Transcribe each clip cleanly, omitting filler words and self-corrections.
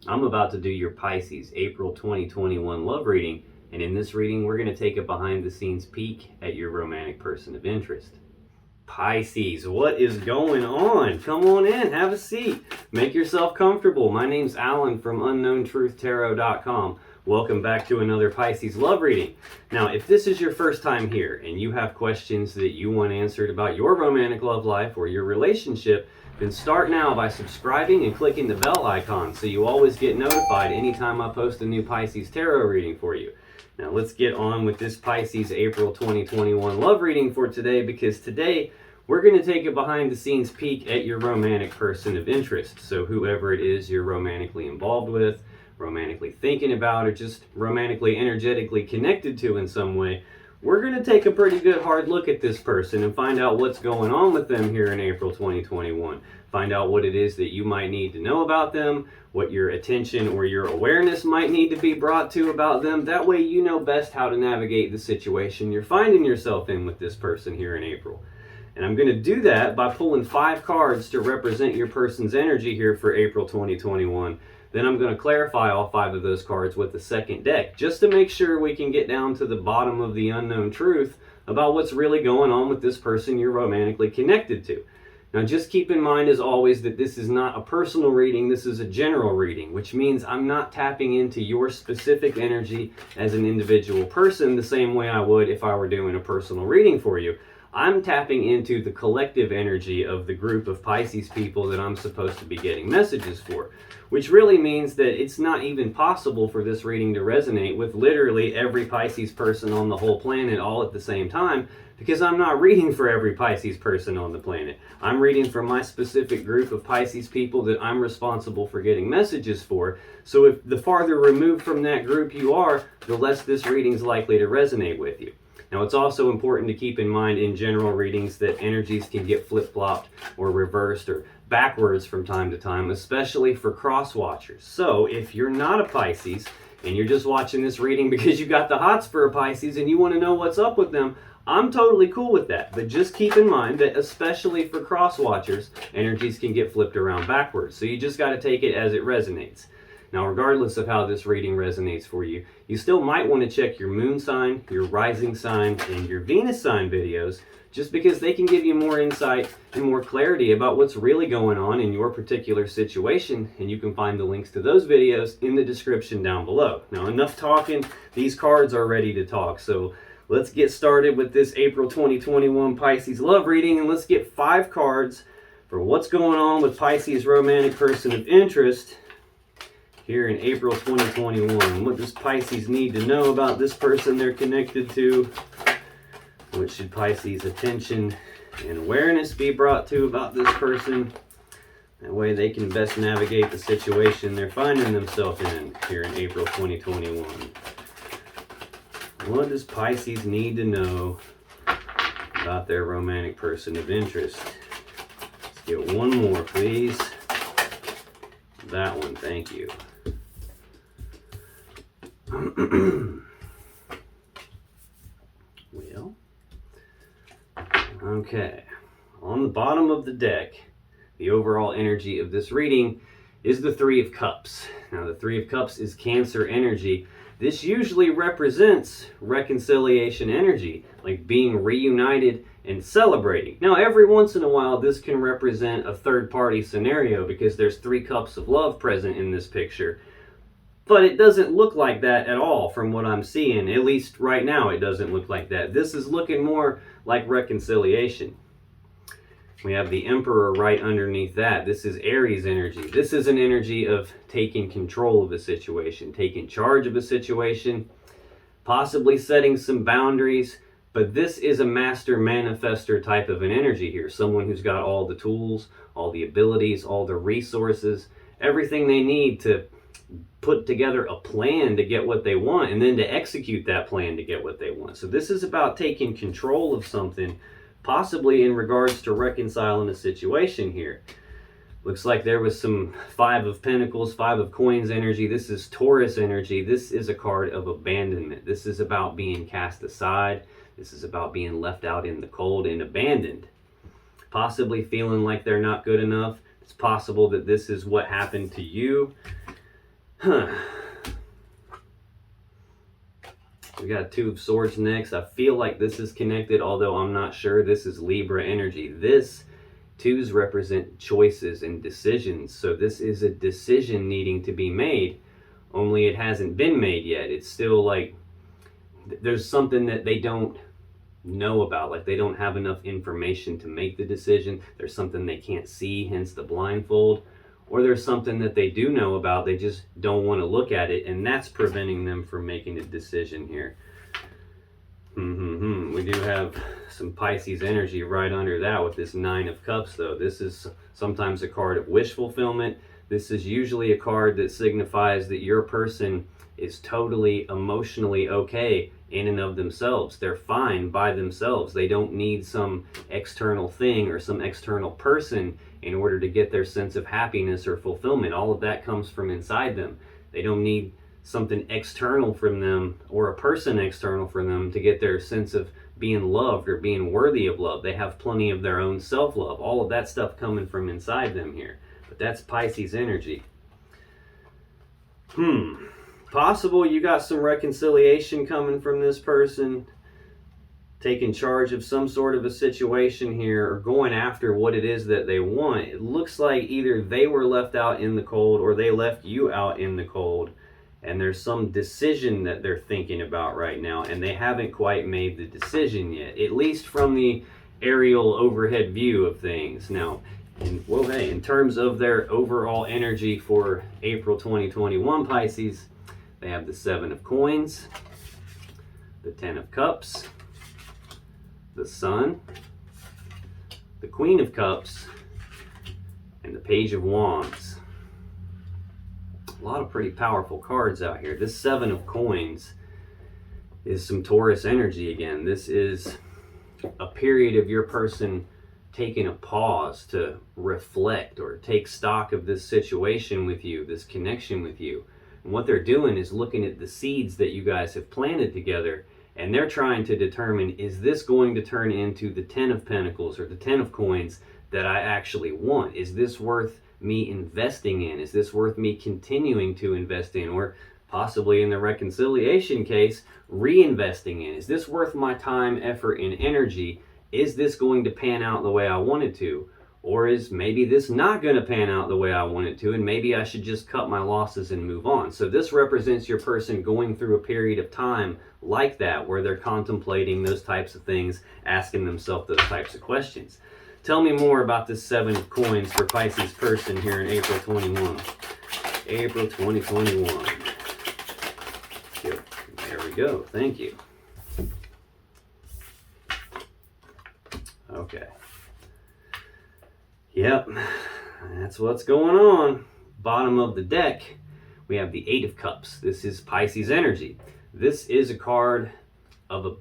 I'm about to do your Pisces April 2021 love reading, and in this reading we're going to take a behind the scenes peek at your romantic person of interest. Pisces, what is going on? Come on in, have a seat, make yourself comfortable. My name's Alan from UnknownTruthTarot.com. Welcome back to another Pisces love reading. Now, if this is your first time here and you have questions that you want answered about your romantic love life or your relationship, then start now by subscribing and clicking the bell icon so you always get notified anytime I post a new Pisces tarot reading for you. Now let's get on with this Pisces April 2021 love reading for today, because today we're going to take a behind the scenes peek at your romantic person of interest. So whoever it is you're romantically involved with, romantically thinking about, or just romantically energetically connected to in some way, we're going to take a pretty good hard look at this person and find out what's going on with them here in April 2021. Find out what it is that you might need to know about them, what your attention or your awareness might need to be brought to about them. That way you know best how to navigate the situation you're finding yourself in with this person here in April. And I'm going to do that by pulling 5 cards to represent your person's energy here for April 2021. Then I'm going to clarify all 5 of those cards with the second deck, just to make sure we can get down to the bottom of the unknown truth about what's really going on with this person you're romantically connected to. Now just keep in mind, as always, that this is not a personal reading, this is a general reading, which means I'm not tapping into your specific energy as an individual person the same way I would if I were doing a personal reading for you. I'm tapping into the collective energy of the group of Pisces people that I'm supposed to be getting messages for, which really means that it's not even possible for this reading to resonate with literally every Pisces person on the whole planet all at the same time, because I'm not reading for every Pisces person on the planet. I'm reading for my specific group of Pisces people that I'm responsible for getting messages for. So if the farther removed from that group you are, the less this reading is likely to resonate with you. Now, it's also important to keep in mind in general readings that energies can get flip-flopped or reversed or backwards from time to time, especially for cross-watchers. So if you're not a Pisces and you're just watching this reading because you got the hots for a Pisces and you want to know what's up with them, I'm totally cool with that. But just keep in mind that especially for cross-watchers, energies can get flipped around backwards. So you just got to take it as it resonates. Now, regardless of how this reading resonates for you, you still might want to check your moon sign, your rising sign, and your Venus sign videos, just because they can give you more insight and more clarity about what's really going on in your particular situation, and you can find the links to those videos in the description down below. Now, enough talking, these cards are ready to talk, so let's get started with this April 2021 Pisces love reading, and let's get 5 cards for what's going on with Pisces romantic person of interest here in April 2021. What does Pisces need to know about this person they're connected to? What should Pisces' attention and awareness be brought to about this person? That way they can best navigate the situation they're finding themselves in here in April 2021. What does Pisces need to know about their romantic person of interest? Let's get one more, please. That one, thank you. Well, okay. On the bottom of the deck, the overall energy of this reading is the 3 of Cups. Now, the 3 of Cups is Cancer energy. This usually represents reconciliation energy, like being reunited and celebrating. Now, every once in a while, this can represent a third-party scenario because there's 3 cups of love present in this picture. But it doesn't look like that at all from what I'm seeing. At least right now, it doesn't look like that. This is looking more like reconciliation. We have the Emperor right underneath that. This is Aries energy. This is an energy of taking control of a situation, taking charge of a situation, possibly setting some boundaries. But this is a master manifester type of an energy here. Someone who's got all the tools, all the abilities, all the resources, everything they need to put together a plan to get what they want and then to execute that plan to get what they want. So this is about taking control of something, possibly in regards to reconciling a situation here. Looks like there was some 5 of Pentacles, 5 of Coins energy. This is Taurus energy. This is a card of abandonment. This is about being cast aside. This is about being left out in the cold and abandoned. Possibly feeling like they're not good enough. It's possible that this is what happened to you. We got Two of Swords next. I feel like this is connected, although I'm not sure. This is Libra energy. This twos represent choices and decisions. So this is a decision needing to be made, only it hasn't been made yet. It's still like there's something that they don't know about, like they don't have enough information to make the decision. There's something they can't see, hence the blindfold. Or there's something that they do know about, they just don't want to look at it, and that's preventing them from making a decision here. We do have some Pisces energy right under that with this Nine of Cups, though. This is sometimes a card of wish fulfillment. This is usually a card that signifies that your person is totally emotionally okay in and of themselves. They're fine by themselves. They don't need some external thing or some external person in order to get their sense of happiness or fulfillment. All of that comes from inside them. They don't need something external from them or a person external from them to get their sense of being loved or being worthy of love. They have plenty of their own self-love. All of that stuff coming from inside them here. But that's Pisces energy. Possible you got some reconciliation coming from this person, taking charge of some sort of a situation here, or going after what it is that they want. It looks like either they were left out in the cold or they left you out in the cold, and there's some decision that they're thinking about right now, and they haven't quite made the decision yet, at least from the aerial overhead view of things. Now, in terms of their overall energy for April 2021 Pisces, they have the Seven of Coins, the Ten of Cups, the Sun, the Queen of Cups, and the Page of Wands. A lot of pretty powerful cards out here. This Seven of Coins is some Taurus energy again. This is a period of your person taking a pause to reflect or take stock of this situation with you, this connection with you. And what they're doing is looking at the seeds that you guys have planted together, and they're trying to determine, is this going to turn into the Ten of Pentacles or the Ten of Coins that I actually want? Is this worth me investing in? Is this worth me continuing to invest in? Or possibly in the reconciliation case, reinvesting in? Is this worth my time, effort, and energy? Is this going to pan out the way I want it to? Or is maybe this not going to pan out the way I want it to, and maybe I should just cut my losses and move on? So this represents your person going through a period of time like that, where they're contemplating those types of things, asking themselves those types of questions. Tell me more about this Seven of Coins for Pisces person here in April 21. April 2021. Good. There we go. Thank you. Okay. Yep, that's what's going on. Bottom of the deck, we have the Eight of Cups. This is Pisces energy. This is a card of a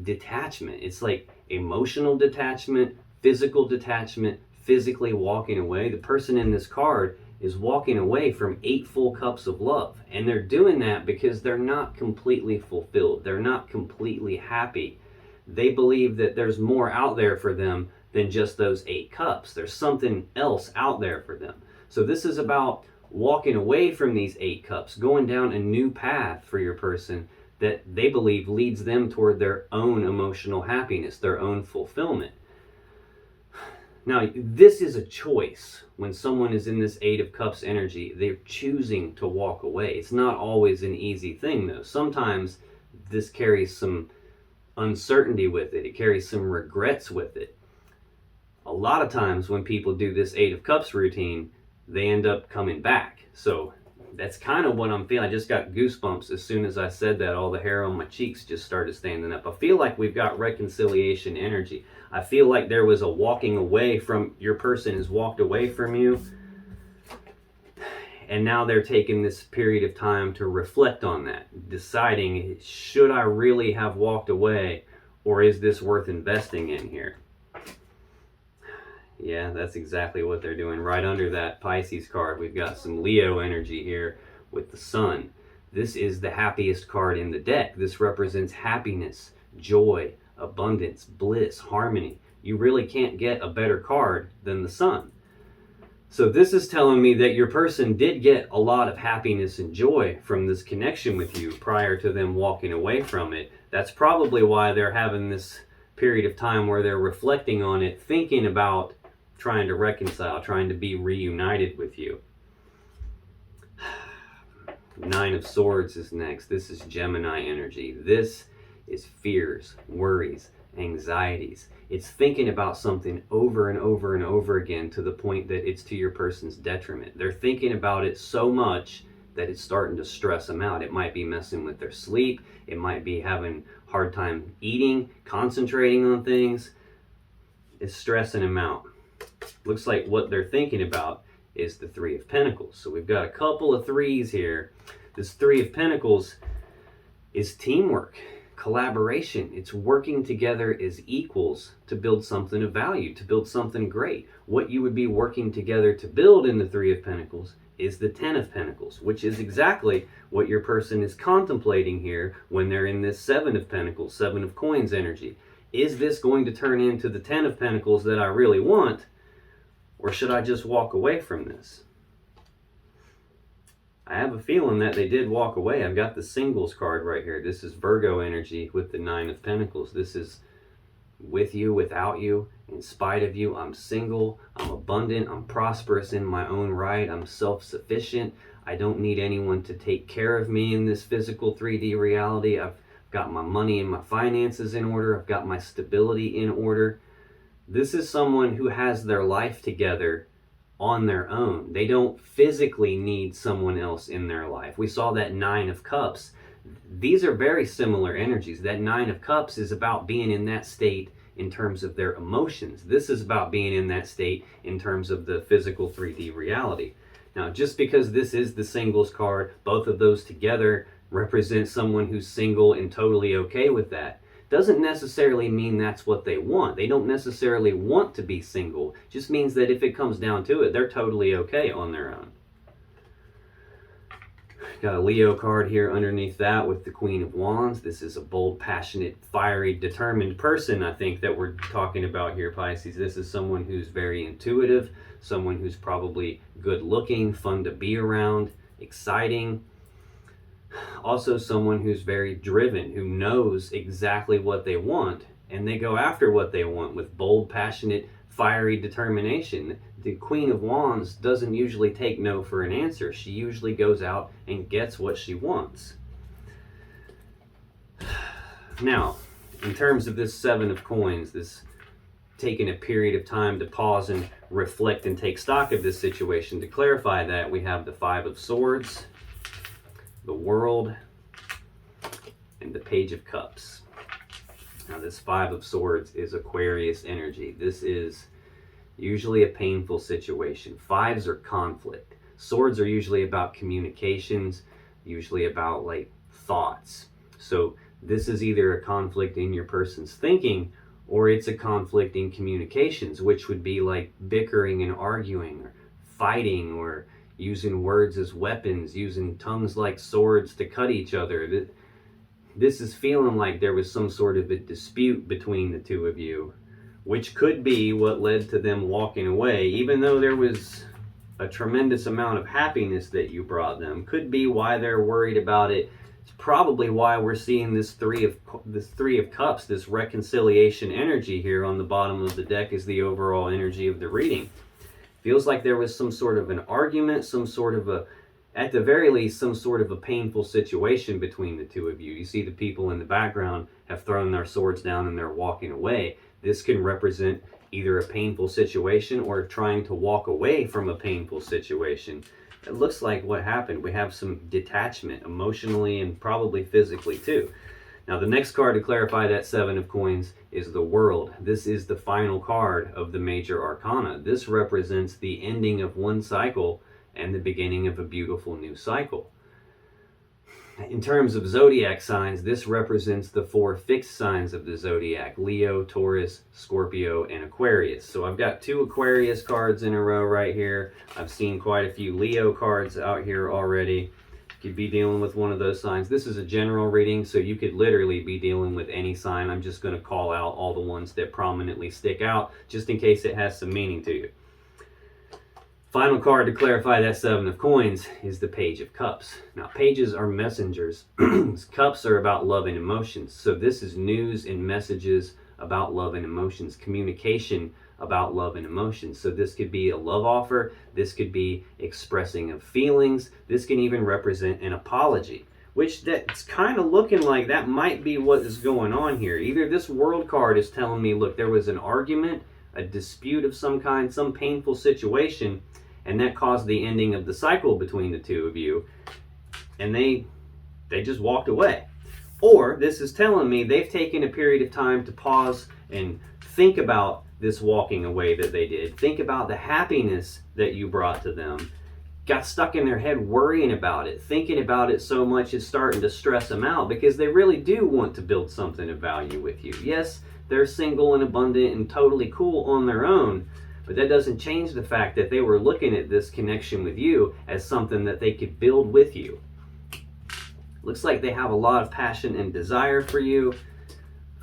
detachment. It's like emotional detachment, physical detachment, physically walking away. The person in this card is walking away from 8 full cups of love. And they're doing that because they're not completely fulfilled. They're not completely happy. They believe that there's more out there for them than just those 8 cups. There's something else out there for them. So this is about walking away from these 8 cups, going down a new path for your person that they believe leads them toward their own emotional happiness, their own fulfillment. Now, this is a choice. When someone is in this Eight of Cups energy, they're choosing to walk away. It's not always an easy thing, though. Sometimes this carries some uncertainty with it. It carries some regrets with it. A lot of times when people do this Eight of Cups routine, they end up coming back. So that's kind of what I'm feeling. I just got goosebumps as soon as I said that. All the hair on my cheeks just started standing up. I feel like we've got reconciliation energy. I feel like there was a walking away from, your person has walked away from you, and now they're taking this period of time to reflect on that, deciding, should I really have walked away, or is this worth investing in here? Yeah, that's exactly what they're doing. Right under that Pisces card, we've got some Leo energy here with the Sun. This is the happiest card in the deck. This represents happiness, joy, abundance, bliss, harmony. You really can't get a better card than the Sun. So this is telling me that your person did get a lot of happiness and joy from this connection with you prior to them walking away from it. That's probably why they're having this period of time where they're reflecting on it, thinking about trying to reconcile, trying to be reunited with you. Nine of Swords is next. This is Gemini energy. This is fears, worries, anxieties. It's thinking about something over and over and over again to the point that it's to your person's detriment. They're thinking about it so much that it's starting to stress them out. It might be messing with their sleep. It might be having a hard time eating, concentrating on things. It's stressing them out. Looks like what they're thinking about is the Three of Pentacles. So we've got a couple of threes here. This Three of Pentacles is teamwork, collaboration. It's working together as equals to build something of value, to build something great. What you would be working together to build in the Three of Pentacles is the Ten of Pentacles, which is exactly what your person is contemplating here when they're in this Seven of Pentacles, Seven of Coins energy. Is this going to turn into the Ten of Pentacles that I really want, or should I just walk away from this? I have a feeling that they did walk away. I've got the Singles card right here. This is Virgo energy with the Nine of Pentacles. This is with you, without you, in spite of you. I'm single, I'm abundant, I'm prosperous in my own right, I'm self-sufficient. I don't need anyone to take care of me in this physical 3D reality. I've got my money and my finances in order. I've got my stability in order. This is someone who has their life together on their own. They don't physically need someone else in their life. We saw that Nine of Cups. These are very similar energies. That Nine of Cups is about being in that state in terms of their emotions. This is about being in that state in terms of the physical 3D reality. Now, just because this is the Singles card, both of those together represent someone who's single and totally okay with that, doesn't necessarily mean that's what they want. They don't necessarily want to be single. Just means that if it comes down to it, they're totally okay on their own. Got a Leo card here underneath that with the Queen of Wands. This is a bold, passionate, fiery, determined person, I think, that we're talking about here, Pisces. This is someone who's very intuitive, someone who's probably good looking, fun to be around, exciting. Also someone who's very driven, who knows exactly what they want, and they go after what they want with bold, passionate, fiery determination. The Queen of Wands doesn't usually take no for an answer. She usually goes out and gets what she wants. Now, in terms of this Seven of Coins, this taking a period of time to pause and reflect and take stock of this situation, to clarify that, we have the Five of Swords, the World, and the Page of Cups. Now this Five of Swords is Aquarius energy. This is usually a painful situation. Fives are conflict. Swords are usually about communications, usually about like thoughts. So this is either a conflict in your person's thinking, or it's a conflict in communications, which would be like bickering and arguing, or fighting, or using words as weapons, using tongues like swords to cut each other. This is feeling like there was some sort of a dispute between the two of you, which could be what led to them walking away, even though there was a tremendous amount of happiness that you brought them. Could be why they're worried about it. It's probably why we're seeing this Three of Cups, this reconciliation energy here on the bottom of the deck is the overall energy of the reading. Feels like there was some sort of an argument, some sort of a, at the very least, some sort of a painful situation between the two of you. You see the people in the background have thrown their swords down and they're walking away. This can represent either a painful situation or trying to walk away from a painful situation. It looks like what happened. We have some detachment emotionally and probably physically too. Now the next card to clarify that Seven of Coins is the World. This is the final card of the major arcana. This represents the ending of one cycle and the beginning of a beautiful new cycle. In terms of zodiac signs, this represents the four fixed signs of the zodiac: Leo, Taurus, Scorpio, and Aquarius. So I've got two Aquarius cards in a row right here. I've seen quite a few Leo cards out here already. You'd be dealing with one of those signs. This is a general reading, so you could literally be dealing with any sign. I'm just going to call out all the ones that prominently stick out, just in case it has some meaning to you. Final card to clarify that Seven of Coins is the Page of Cups. Now, pages are messengers. Cups are about love and emotions. So this is news and messages about love and emotions, communication about love and emotions. So this could be a love offer. This could be expressing of feelings. This can even represent an apology, which that's kind of looking like that might be what is going on here. Either this World card is telling me, look, there was an argument, a dispute of some kind, some painful situation, and that caused the ending of the cycle between the two of you, and they just walked away. Or this is telling me they've taken a period of time to pause and think about this walking away that they did. Think about the happiness that you brought to them. Got stuck in their head worrying about it, thinking about it so much it's starting to stress them out, because they really do want to build something of value with you. Yes, they're single and abundant and totally cool on their own, but that doesn't change the fact that they were looking at this connection with you as something that they could build with you. Looks like they have a lot of passion and desire for you.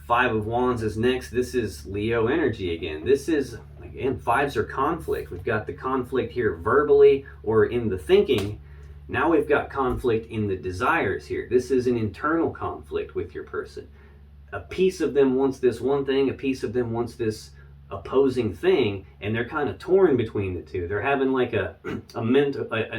Five of Wands is next. This is Leo energy again. This is, again, fives are conflict. We've got the conflict here verbally or in the thinking. Now we've got conflict in the desires here. This is an internal conflict with your person. A piece of them wants this one thing, a piece of them wants this opposing thing, and they're kind of torn between the two. They're having like an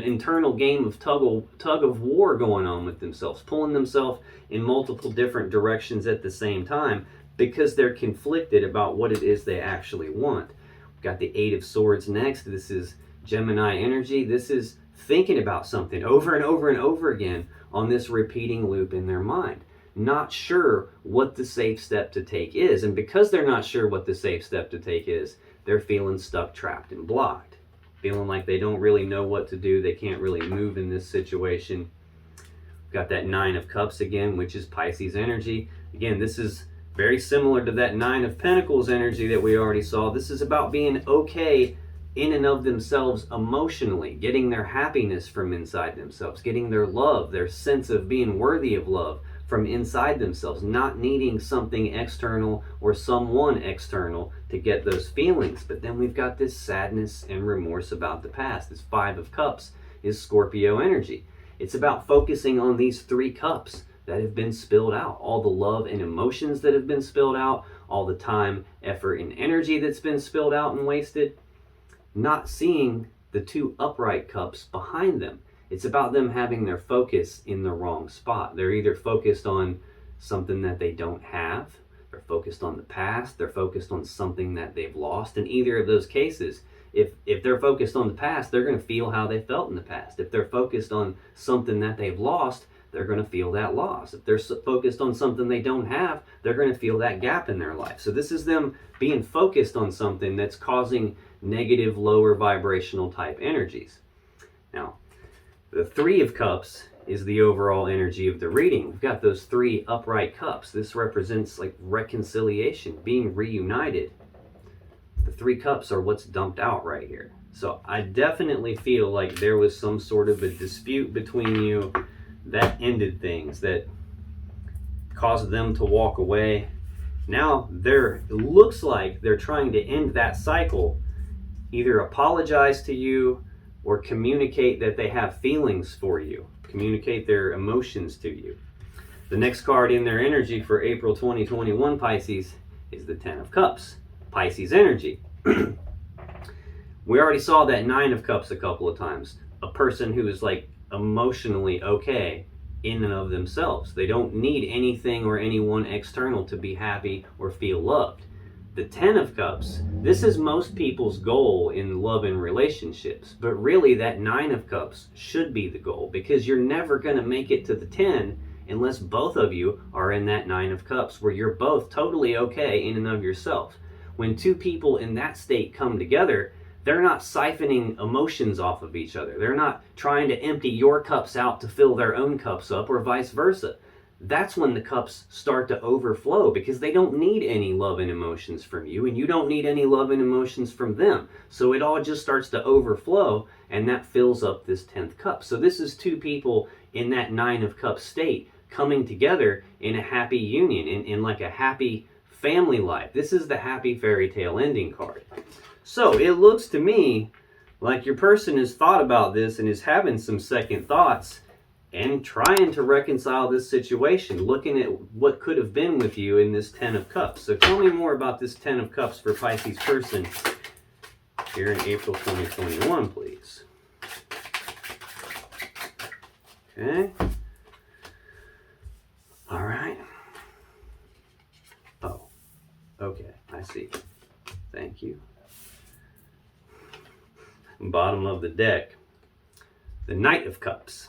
internal game of tug of war going on with themselves, pulling themselves in multiple different directions at the same time, because they're conflicted about what it is they actually want. We've got the Eight of Swords next. This is Gemini energy. This is thinking about something over and over and over again on this repeating loop in their mind. Not sure what the safe step to take is. And because they're not sure what the safe step to take is, they're feeling stuck, trapped, and blocked. Feeling like they don't really know what to do. They can't really move in this situation. Got that Nine of Cups again, which is Pisces energy. Again, this is very similar to that Nine of Pentacles energy that we already saw. This is about being okay in and of themselves emotionally, getting their happiness from inside themselves, getting their love, their sense of being worthy of love from inside themselves, not needing something external or someone external to get those feelings. But then we've got this sadness and remorse about the past. This Five of Cups is Scorpio energy. It's about focusing on these three cups that have been spilled out, all the love and emotions that have been spilled out, all the time, effort, and energy that's been spilled out and wasted, not seeing the two upright cups behind them. It's about them having their focus in the wrong spot. They're either focused on something that they don't have, they're focused on the past, they're focused on something that they've lost. In either of those cases, if they're focused on the past, they're going to feel how they felt in the past. If they're focused on something that they've lost, they're going to feel that loss. If they're focused on something they don't have, they're going to feel that gap in their life. So this is them being focused on something that's causing negative, lower vibrational type energies. Now, the Three of Cups is the overall energy of the reading. We've got those three upright cups. This represents like reconciliation, being reunited. The three cups are what's dumped out right here. So I definitely feel like there was some sort of a dispute between you that ended things, that caused them to walk away. Now it looks like they're trying to end that cycle, either apologize to you or communicate that they have feelings for you, communicate their emotions to you. The next card in their energy for April 2021, Pisces, is the Ten of Cups, Pisces energy. We already saw that Nine of Cups a couple of times. A person who is like emotionally okay in and of themselves. They don't need anything or anyone external to be happy or feel loved. The Ten of Cups, this is most people's goal in love and relationships, but really that Nine of Cups should be the goal, because you're never going to make it to the 10 unless both of you are in that Nine of Cups where you're both totally okay in and of yourself. When two people in that state come together, they're not siphoning emotions off of each other. They're not trying to empty your cups out to fill their own cups up, or vice versa. That's when the cups start to overflow, because they don't need any love and emotions from you, and you don't need any love and emotions from them. So it all just starts to overflow, and that fills up this 10th cup. So this is two people in that Nine of Cups state coming together in a happy union, in like a happy family life. This is the happy fairy tale ending card. So it looks to me Like your person has thought about this and is having some second thoughts and trying to reconcile this situation, looking at what could have been with you in this Ten of Cups. So tell me more about this Ten of Cups for Pisces person here in April 2021, please. Okay. All right. Oh, okay. I see. Thank you. Bottom of the deck, the Knight of Cups.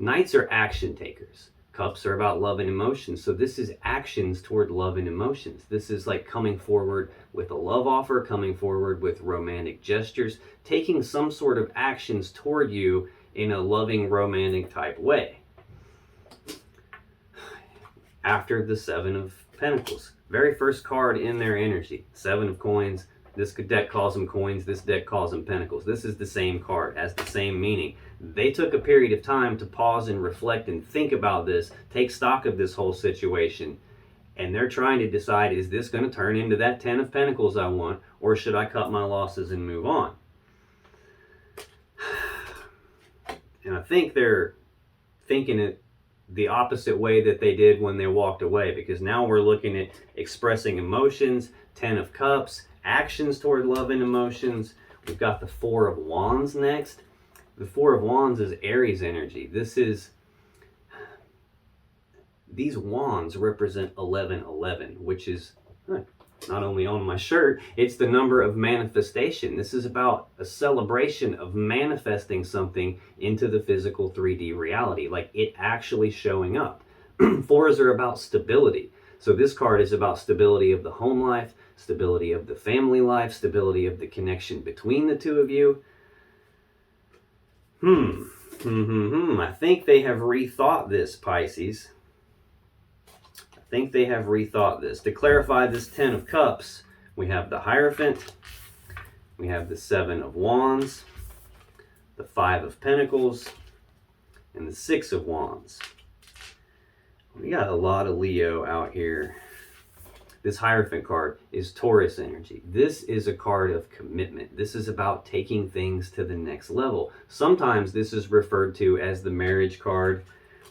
Knights are action takers. Cups are about love and emotions. So this is actions toward love and emotions. This is like coming forward with a love offer, coming forward with romantic gestures, taking some sort of actions toward you in a loving, romantic type way. After the Seven of Pentacles, very first card in their energy, Seven of Coins. This deck calls them coins, this deck calls them pentacles. This is the same card, has the same meaning. They took a period of time to pause and reflect and think about this, take stock of this whole situation, and they're trying to decide, is this going to turn into that Ten of Pentacles I want, or should I cut my losses and move on? And I think they're thinking it the opposite way that they did when they walked away, because now we're looking at expressing emotions, Ten of Cups, actions toward love and emotions. We've got the Four of Wands next. The Four of Wands is Aries energy. These wands represent 1111, which is not only on my shirt, it's the number of manifestation. This is about a celebration of manifesting something into the physical 3D reality, like it actually showing up. Fours are about stability. So this card is about stability of the home life, stability of the family life, stability of the connection between the two of you. I think they have rethought this, Pisces. I think they have rethought this. To clarify this Ten of Cups, we have the Hierophant, we have the Seven of Wands, the Five of Pentacles, and the Six of Wands. We got a lot of Leo out here. This Hierophant card is Taurus energy. This is a card of commitment. This is about taking things to the next level. Sometimes this is referred to as the marriage card.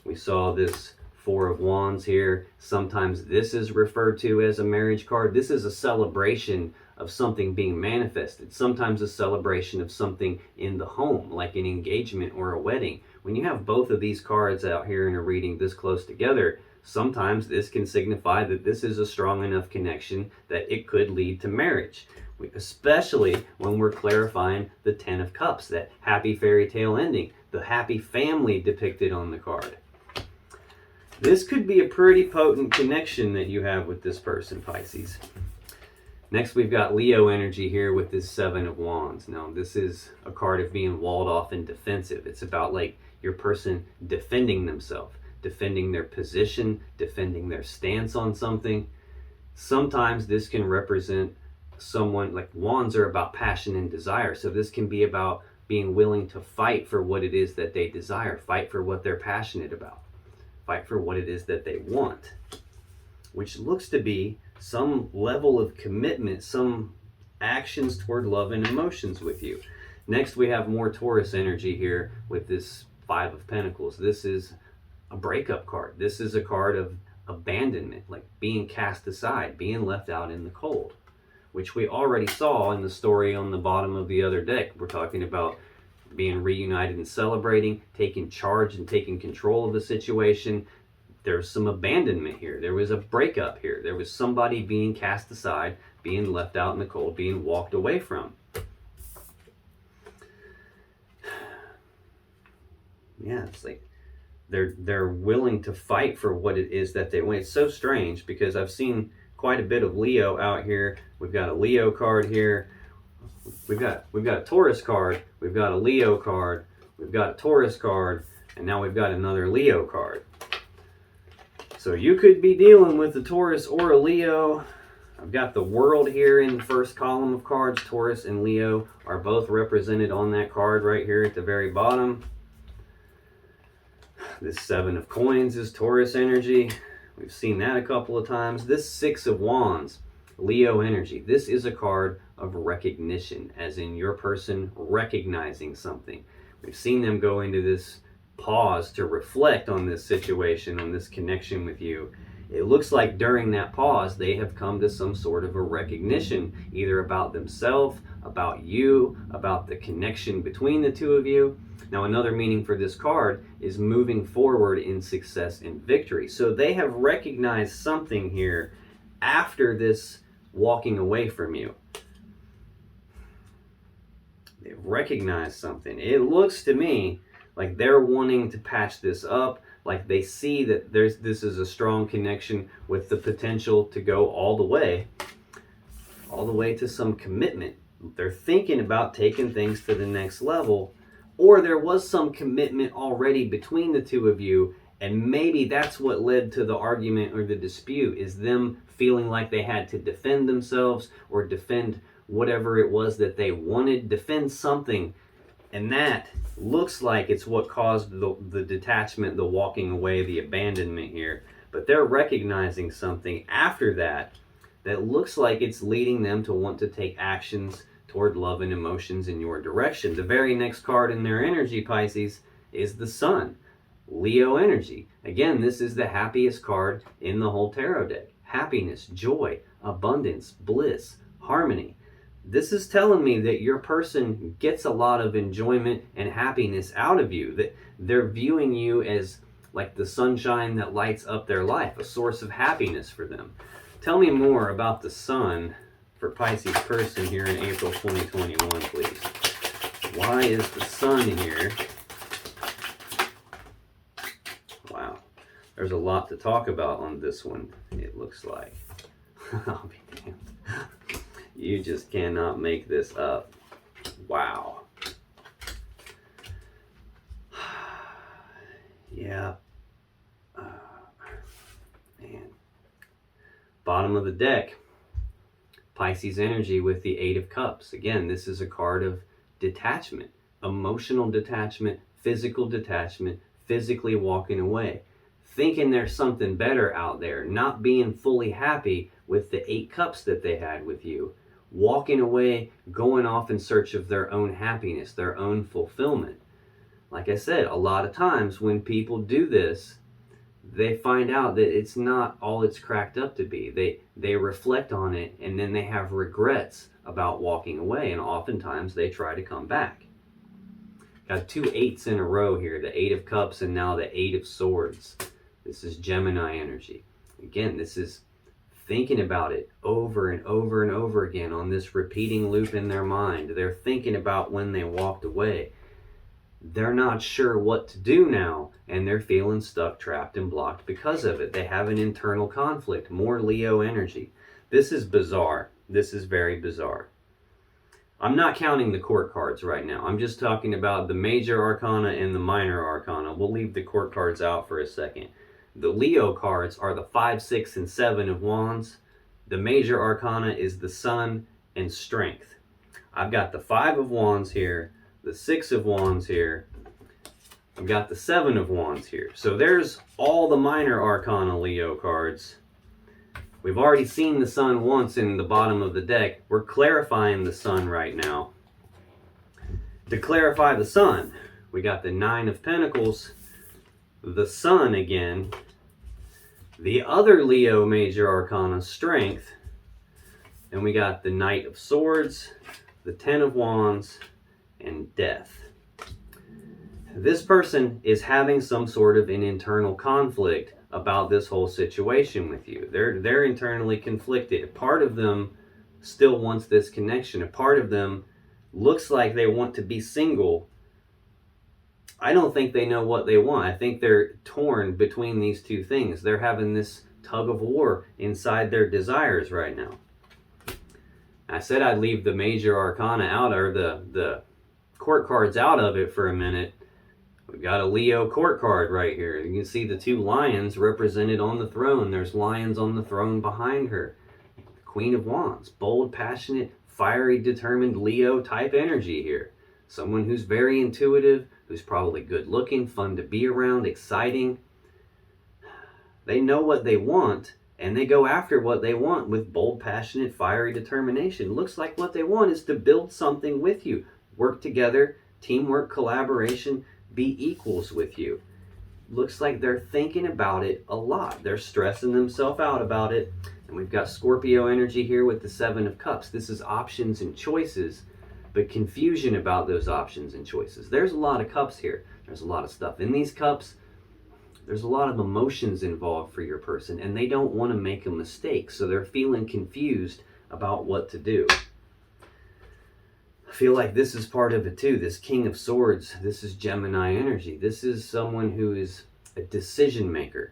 We saw this Four of Wands here. Sometimes this is referred to as a marriage card. This is a celebration of something being manifested. Sometimes a celebration of something in the home, like an engagement or a wedding. When you have both of these cards out here in a reading this close together, sometimes this can signify that this is a strong enough connection that it could lead to marriage, especially when we're clarifying the Ten of Cups, that happy fairy tale ending, the happy family depicted on the card. This could be a pretty potent connection that you have with this person, Pisces. Next, we've got Leo energy here with this Seven of Wands. Now, this is a card of being walled off and defensive. It's about like your person defending themselves, defending their position, defending their stance on something. Sometimes this can represent someone, like wands are about passion and desire. So this can be about being willing to fight for what it is that they desire, fight for what they're passionate about, fight for what it is that they want, which looks to be some level of commitment, some actions toward love and emotions with you. Next, we have more Taurus energy here with this Five of Pentacles. This is a breakup card. This is a card of abandonment, like being cast aside, being left out in the cold, which we already saw in the story on the bottom of the other deck. We're talking about being reunited and celebrating, taking charge and taking control of the situation. There's some abandonment here. There was a breakup here. There was somebody being cast aside, being left out in the cold, being walked away from. Yeah, it's like they're willing to fight for what it is that they want. It's so strange because I've seen quite a bit of Leo out here. We've got a Leo card here. We've got a Taurus card. We've got a Leo card. We've got a Taurus card, and now we've got another Leo card. So you could be dealing with a Taurus or a Leo. I've got the World here in the first column of cards. Taurus and Leo are both represented on that card right here at the very bottom. This Seven of Coins is Taurus energy. We've seen that a couple of times. This Six of Wands Leo energy. This is a card of recognition, as in your person recognizing something. We've seen them go into this pause to reflect on this situation, on this connection with you. It looks like during that pause, they have come to some sort of a recognition, either about themselves, about you, about the connection between the two of you. Now, another meaning for this card is moving forward in success and victory. So they have recognized something here after this walking away from you. They've recognized something. It looks to me like they're wanting to patch this up, like they see that this is a strong connection with the potential to go all the way to some commitment. They're thinking about taking things to the next level, or there was some commitment already between the two of you, and maybe that's what led to the argument or the dispute, is them feeling like they had to defend themselves or defend whatever it was that they wanted, defend something. And that looks like it's what caused the detachment, the walking away, the abandonment here. But they're recognizing something after that that looks like it's leading them to want to take actions toward love and emotions in your direction. The very next card in their energy, Pisces, is the Sun. Leo energy. Again, this is the happiest card in the whole tarot deck. Happiness, joy, abundance, bliss, harmony. This is telling me that your person gets a lot of enjoyment and happiness out of you, that they're viewing you as like the sunshine that lights up their life, a source of happiness for them. Tell me more about the Sun for Pisces person here in April 2021, please. Why is the Sun here? Wow. There's a lot to talk about on this one, it looks like. I'll be damned. You just cannot make this up. Wow. Yeah. Man. Bottom of the deck. Pisces energy with the Eight of Cups. Again, this is a card of detachment. Emotional detachment, physical detachment, physically walking away. Thinking there's something better out there. Not being fully happy with the 8 cups that they had with you. Walking away, going off in search of their own happiness, their own fulfillment. Like I said, a lot of times when people do this, they find out that it's not all it's cracked up to be. They reflect on it and then they have regrets about walking away, and oftentimes they try to come back. Got 2 8s in a row here, the 8 of Cups and now the 8 of Swords. This is Gemini energy. Again, this is thinking about it over and over and over again on this repeating loop in their mind. They're thinking about when they walked away. They're not sure what to do now, and they're feeling stuck, trapped, and blocked because of it. They have an internal conflict. More Leo energy. This is bizarre. This is very bizarre. I'm not counting the court cards right now. I'm just talking about the major arcana and the minor arcana. We'll leave the court cards out for a second. The Leo cards are the 5, 6, and 7 of Wands. The major arcana is the Sun and Strength. I've got the 5 of Wands here, the 6 of Wands here. I've got the 7 of Wands here. So there's all the minor arcana Leo cards. We've already seen the Sun once in the bottom of the deck. We're clarifying the Sun right now. To clarify the Sun, we got the 9 of Pentacles, the Sun again, the other Leo major arcana, Strength, and we got the Knight of Swords, the 10 of Wands, and Death. This person is having some sort of an internal conflict about this whole situation with you. They're internally conflicted. A part of them still wants this connection. A part of them looks like they want to be single. I don't think they know what they want. I think they're torn between these two things. They're having this tug of war inside their desires right now. I said I'd leave the major arcana out, or the court cards out of it for a minute. We've got a Leo court card right here. You can see the 2 lions represented on the throne. There's lions on the throne behind her. Queen of Wands, bold, passionate, fiery, determined Leo type energy here. Someone who's very intuitive, who's probably good looking, fun to be around, exciting. They know what they want, And they go after what they want with bold, passionate, fiery determination. Looks like what they want is to build something with you. Work together, teamwork, collaboration, be equals with you. Looks like they're thinking about it a lot. They're stressing themselves out about it. And we've got Scorpio energy here with the Seven of Cups. This is options and choices, but confusion about those options and choices. There's a lot of cups here. There's a lot of stuff in these cups. There's a lot of emotions involved for your person, and they don't want to make a mistake, so they're feeling confused about what to do. I feel like this is part of it too. This King of Swords, this is Gemini energy. This is someone who is a decision maker.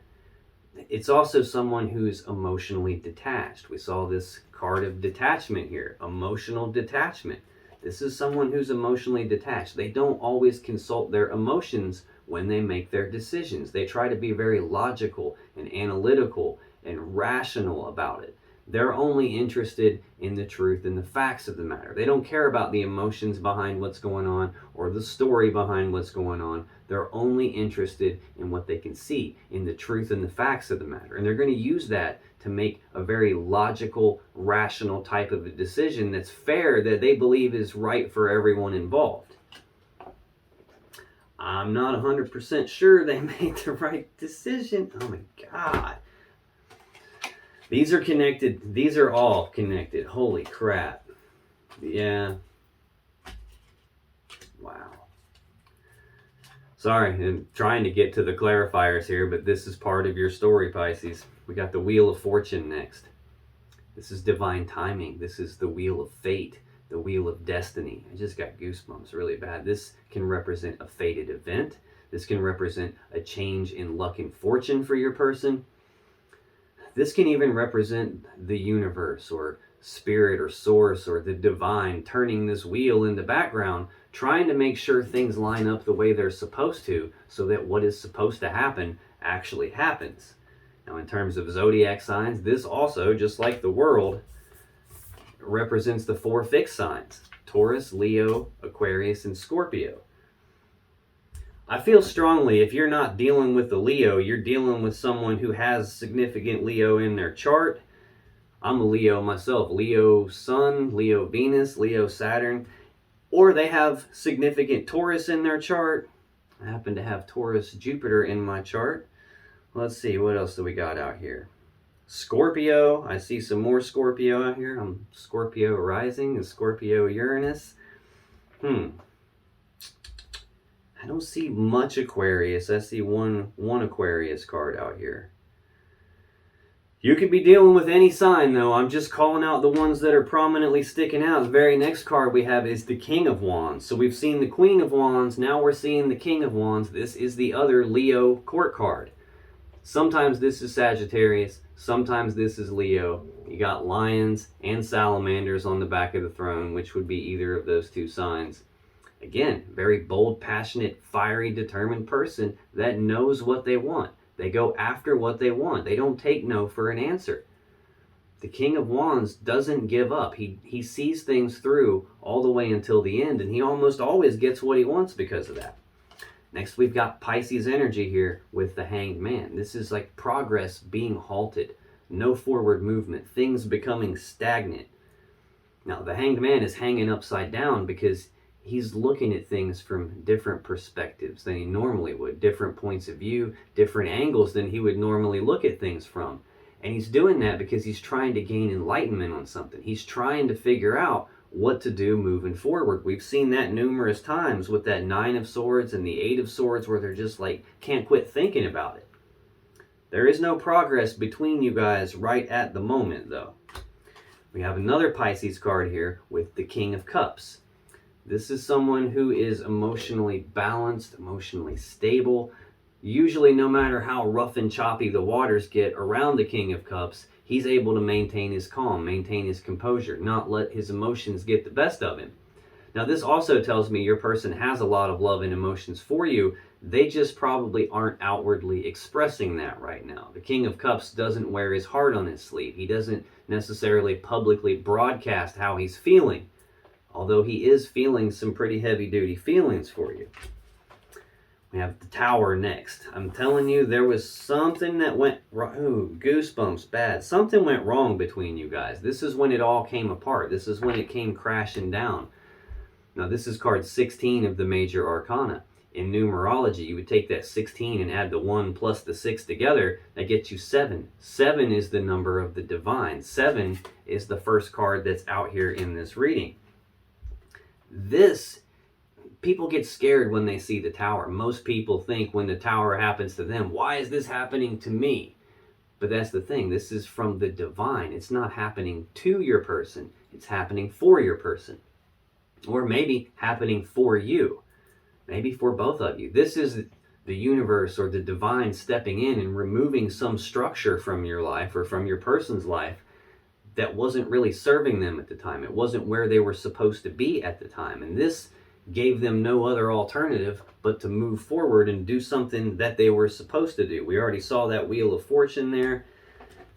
It's also someone who is emotionally detached. We saw this card of detachment here, emotional detachment. This is someone who's emotionally detached. They don't always consult their emotions when they make their decisions. They try to be very logical and analytical and rational about it. They're only interested in the truth and the facts of the matter. They don't care about the emotions behind what's going on or the story behind what's going on. They're only interested in what they can see, in the truth and the facts of the matter. And they're going to use that to make a very logical, rational type of a decision that's fair, that they believe is right for everyone involved. I'm not 100% sure they made the right decision. Oh my God. These are connected. These are all connected. Holy crap. Yeah. Wow. Sorry, I'm trying to get to the clarifiers here, but this is part of your story, Pisces. We got the Wheel of Fortune next. This is divine timing. This is the Wheel of Fate, the Wheel of Destiny. I just got goosebumps really bad. This can represent a fated event. This can represent a change in luck and fortune for your person. This can even represent the universe or spirit or source or the divine turning this wheel in the background, trying to make sure things line up the way they're supposed to, so that what is supposed to happen actually happens. Now, in terms of zodiac signs, this also, just like the world, represents the 4 fixed signs: Taurus, Leo, Aquarius, and Scorpio. I feel strongly if you're not dealing with the Leo, you're dealing with someone who has significant Leo in their chart. I'm a Leo myself. Leo Sun, Leo Venus, Leo Saturn. Or they have significant Taurus in their chart. I happen to have Taurus Jupiter in my chart. Let's see, what else do we got out here? Scorpio. I see some more Scorpio out here. I'm Scorpio rising and Scorpio Uranus. I don't see much Aquarius. I see one Aquarius card out here. You could be dealing with any sign, though. I'm just calling out the ones that are prominently sticking out. The very next card we have is the King of Wands. So we've seen the Queen of Wands. Now we're seeing the King of Wands. This is the other Leo court card. Sometimes this is Sagittarius. Sometimes this is Leo. You got lions and salamanders on the back of the throne, which would be either of those two signs. Again, very bold, passionate, fiery, determined person that knows what they want. They go after what they want. They don't take no for an answer. The King of Wands doesn't give up. He sees things through all the way until the end, and he almost always gets what he wants because of that. Next, we've got Pisces energy here with the Hanged Man. This is like progress being halted. No forward movement. Things becoming stagnant. Now, the Hanged Man is hanging upside down because he's looking at things from different perspectives than he normally would, different points of view, different angles than he would normally look at things from. And he's doing that because he's trying to gain enlightenment on something. He's trying to figure out what to do moving forward. We've seen that numerous times with that 9 of Swords and the 8 of Swords, where they're just like, can't quit thinking about it. There is no progress between you guys right at the moment, though. We have another Pisces card here with the King of Cups. This is someone who is emotionally balanced, emotionally stable. Usually, no matter how rough and choppy the waters get around the King of Cups, he's able to maintain his calm, maintain his composure, not let his emotions get the best of him. Now, this also tells me your person has a lot of love and emotions for you. They just probably aren't outwardly expressing that right now. The King of Cups doesn't wear his heart on his sleeve. He doesn't necessarily publicly broadcast how he's feeling, although he is feeling some pretty heavy-duty feelings for you. We have the Tower next. I'm telling you, there was something that went wrong. Ooh, goosebumps, bad. Something went wrong between you guys. This is when it all came apart. This is when it came crashing down. Now, this is card 16 of the Major Arcana. In numerology, you would take that 16 and add the 1 plus the 6 together. That gets you 7. 7 is the number of the divine. 7 is the first card that's out here in this reading. People get scared when they see the Tower. Most people think when the Tower happens to them, why is this happening to me? But that's the thing. This is from the divine. It's not happening to your person. It's happening for your person. Or maybe happening for you. Maybe for both of you. This is the universe or the divine stepping in and removing some structure from your life or from your person's life that wasn't really serving them at the time. It wasn't where they were supposed to be at the time. And this gave them no other alternative but to move forward and do something that they were supposed to do. We already saw that Wheel of Fortune there.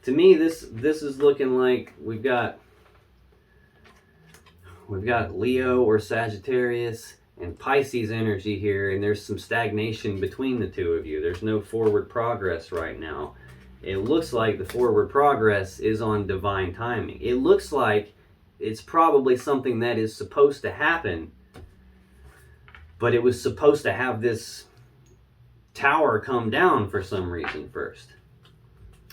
To me, this is looking like we've got Leo or Sagittarius and Pisces energy here, and there's some stagnation between the two of you. There's no forward progress right now. It looks like the forward progress is on divine timing. It looks like it's probably something that is supposed to happen, but it was supposed to have this Tower come down for some reason first.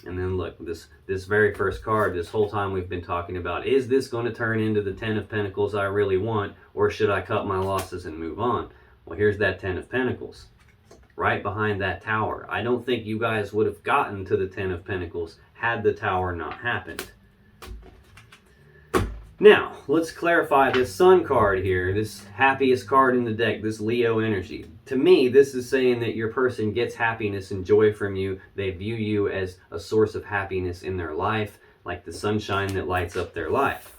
And then look, this very first card, this whole time we've been talking about, is this going to turn into the 10 of Pentacles I really want, or should I cut my losses and move on? Well, here's that 10 of Pentacles, right behind that Tower. I don't think you guys would have gotten to the 10 of Pentacles had the Tower not happened. Now, let's clarify this Sun card here, this happiest card in the deck, this Leo energy. To me, this is saying that your person gets happiness and joy from you. They view you as a source of happiness in their life, like the sunshine that lights up their life.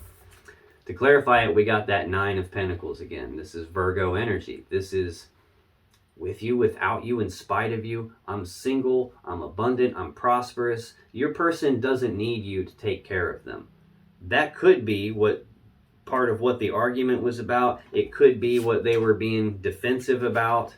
To clarify it, we got that 9 of Pentacles again. This is Virgo energy. This is with you, without you, in spite of you. I'm single, I'm abundant, I'm prosperous. Your person doesn't need you to take care of them. That could be what part of what the argument was about. It could be what they were being defensive about.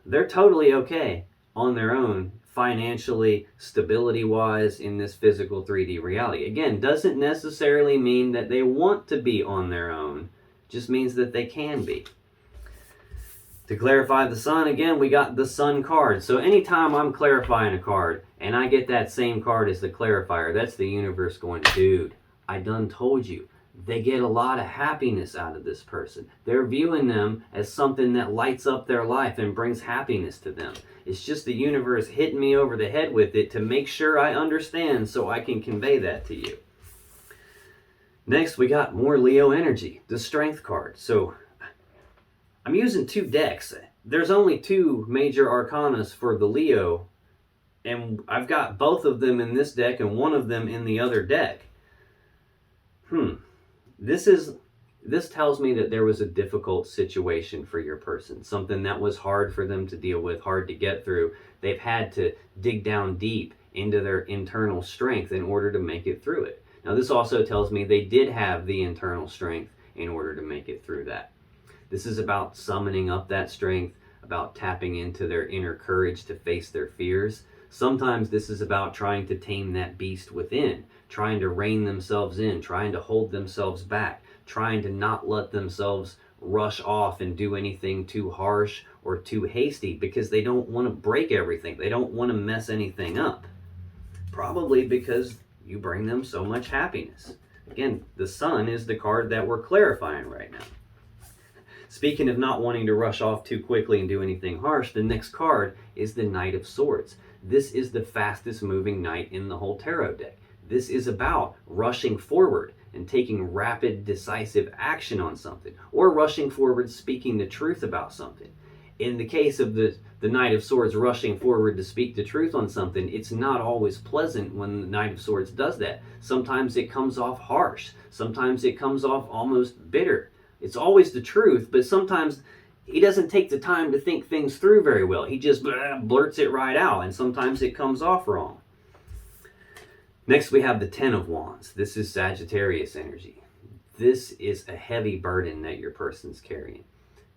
They're totally okay on their own, financially, stability-wise, in this physical 3D reality. Again, doesn't necessarily mean that they want to be on their own. Just means that they can be. To clarify the Sun, again, we got the Sun card. So anytime I'm clarifying a card and I get that same card as the clarifier, that's the universe going, dude, I done told you. They get a lot of happiness out of this person. They're viewing them as something that lights up their life and brings happiness to them. It's just the universe hitting me over the head with it to make sure I understand so I can convey that to you. Next, we got more Leo energy, the Strength card. So I'm using 2 decks. There's only 2 major arcanas for the Leo, and I've got both of them in this deck and one of them in the other deck. This tells me that there was a difficult situation for your person, something that was hard for them to deal with, hard to get through. They've had to dig down deep into their internal strength in order to make it through it. Now, this also tells me they did have the internal strength in order to make it through that. This is about summoning up that strength, about tapping into their inner courage to face their fears. Sometimes this is about trying to tame that beast within, trying to rein themselves in, trying to hold themselves back, trying to not let themselves rush off and do anything too harsh or too hasty because they don't want to break everything. They don't want to mess anything up. Probably because you bring them so much happiness. Again, the Sun is the card that we're clarifying right now. Speaking of not wanting to rush off too quickly and do anything harsh, the next card is the Knight of Swords. This is the fastest moving knight in the whole tarot deck. This is about rushing forward and taking rapid, decisive action on something, or rushing forward speaking the truth about something. In the case of the Knight of Swords rushing forward to speak the truth on something, it's not always pleasant when the Knight of Swords does that. Sometimes it comes off harsh. Sometimes it comes off almost bitter. It's always the truth, but sometimes he doesn't take the time to think things through very well. He just blurts it right out, and sometimes it comes off wrong. Next, we have the 10 of Wands. This is Sagittarius energy. This is a heavy burden that your person's carrying.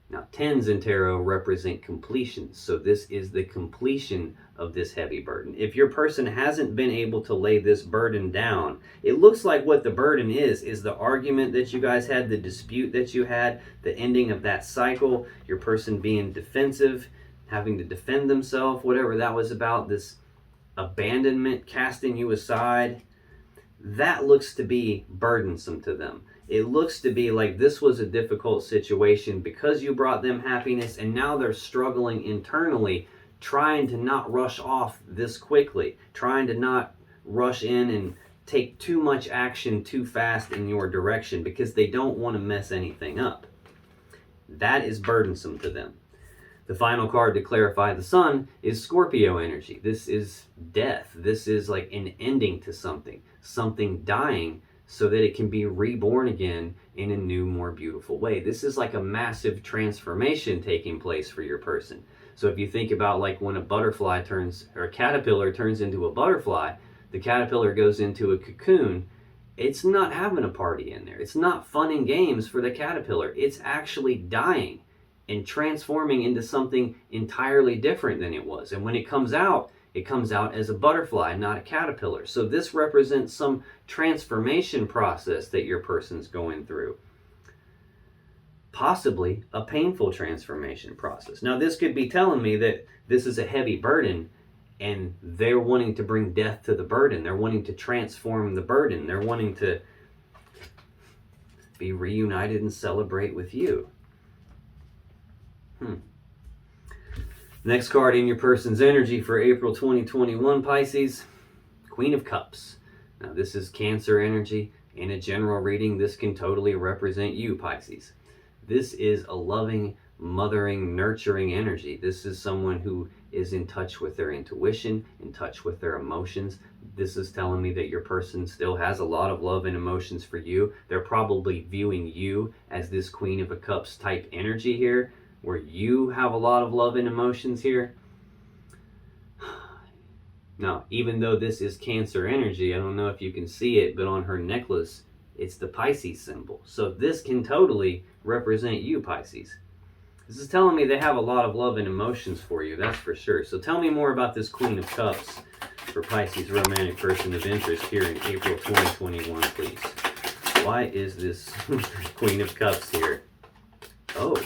Now, 10s in tarot represent completion, so this is the completion of this heavy burden. If your person hasn't been able to lay this burden down, it looks like what the burden is the argument that you guys had, the dispute that you had, the ending of that cycle, your person being defensive, having to defend themselves, whatever that was about, this abandonment, casting you aside. That looks to be burdensome to them. It looks to be like this was a difficult situation because you brought them happiness, and now they're struggling internally, trying to not rush off this quickly, trying to not rush in and take too much action too fast in your direction because they don't want to mess anything up. That is burdensome to them. The final card to clarify the Sun is Scorpio energy. This is death. This is like an ending to something, something dying so that it can be reborn again in a new, more beautiful way. This is like a massive transformation taking place for your person. So if you think about like when a butterfly turns, or a caterpillar turns into a butterfly, the caterpillar goes into a cocoon. It's not having a party in there. It's not fun and games for the caterpillar. It's actually dying and transforming into something entirely different than it was. And when it comes out as a butterfly, not a caterpillar. So this represents some transformation process that your person's going through. Possibly a painful transformation process. Now this could be telling me that this is a heavy burden and they're wanting to bring death to the burden. They're wanting to transform the burden. They're wanting to be reunited and celebrate with you. Next card in your person's energy for April 2021, Pisces, Queen of Cups. Now this is Cancer energy. In a general reading, this can totally represent you, Pisces. This is a loving, mothering, nurturing energy. This is someone who is in touch with their intuition, in touch with their emotions. This is telling me that your person still has a lot of love and emotions for you. They're probably viewing you as this Queen of Cups type energy here, where you have a lot of love and emotions here. Now, even though this is Cancer energy, I don't know if you can see it, but on her necklace, it's the Pisces symbol. So this can totally represent you, Pisces. This is telling me they have a lot of love and emotions for you, that's for sure. So tell me more about this Queen of Cups for Pisces romantic person of interest here in April 2021, please. Why is this Queen of Cups here? Oh,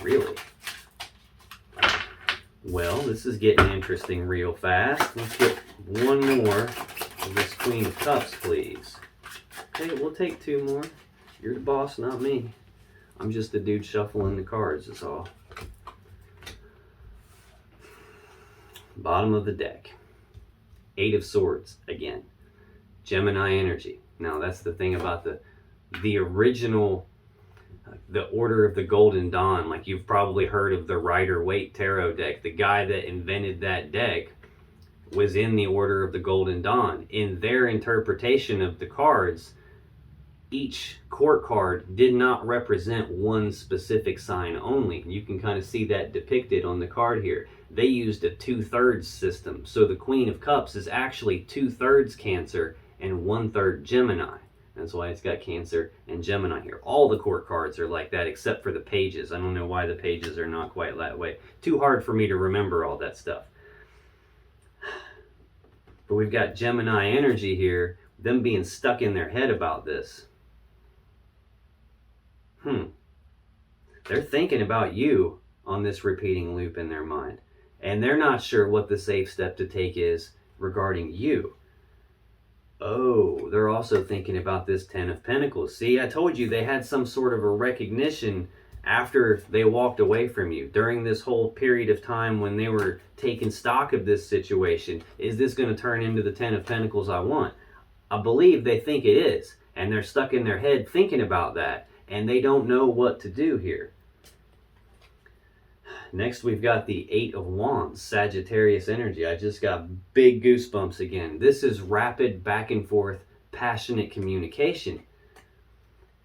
really? Well, this is getting interesting real fast. Let's get one more of this Queen of Cups, please. Okay, we'll take two more. You're the boss, not me. I'm just a dude shuffling the cards, that's all. Bottom of the deck. 8 of Swords, again. Gemini energy. Now, that's the thing about the original, the Order of the Golden Dawn. Like, you've probably heard of the Rider-Waite Tarot deck. The guy that invented that deck was in the Order of the Golden Dawn. In their interpretation of the cards, each court card did not represent one specific sign only. You can kind of see that depicted on the card here. They used a 2/3 system. So the Queen of Cups is actually 2/3 Cancer and 1/3 Gemini. That's why it's got Cancer and Gemini here. All the court cards are like that except for the pages. I don't know why the pages are not quite that way. Too hard for me to remember all that stuff. But we've got Gemini energy here, them being stuck in their head about this. They're thinking about you on this repeating loop in their mind. And they're not sure what the safe step to take is regarding you. Oh, they're also thinking about this 10 of Pentacles. See, I told you they had some sort of a recognition after they walked away from you. During this whole period of time when they were taking stock of this situation. Is this going to turn into the 10 of Pentacles I want? I believe they think it is. And they're stuck in their head thinking about that. And they don't know what to do here. Next, we've got the 8 of Wands, Sagittarius energy. I just got big goosebumps again. This is rapid, back and forth, passionate communication.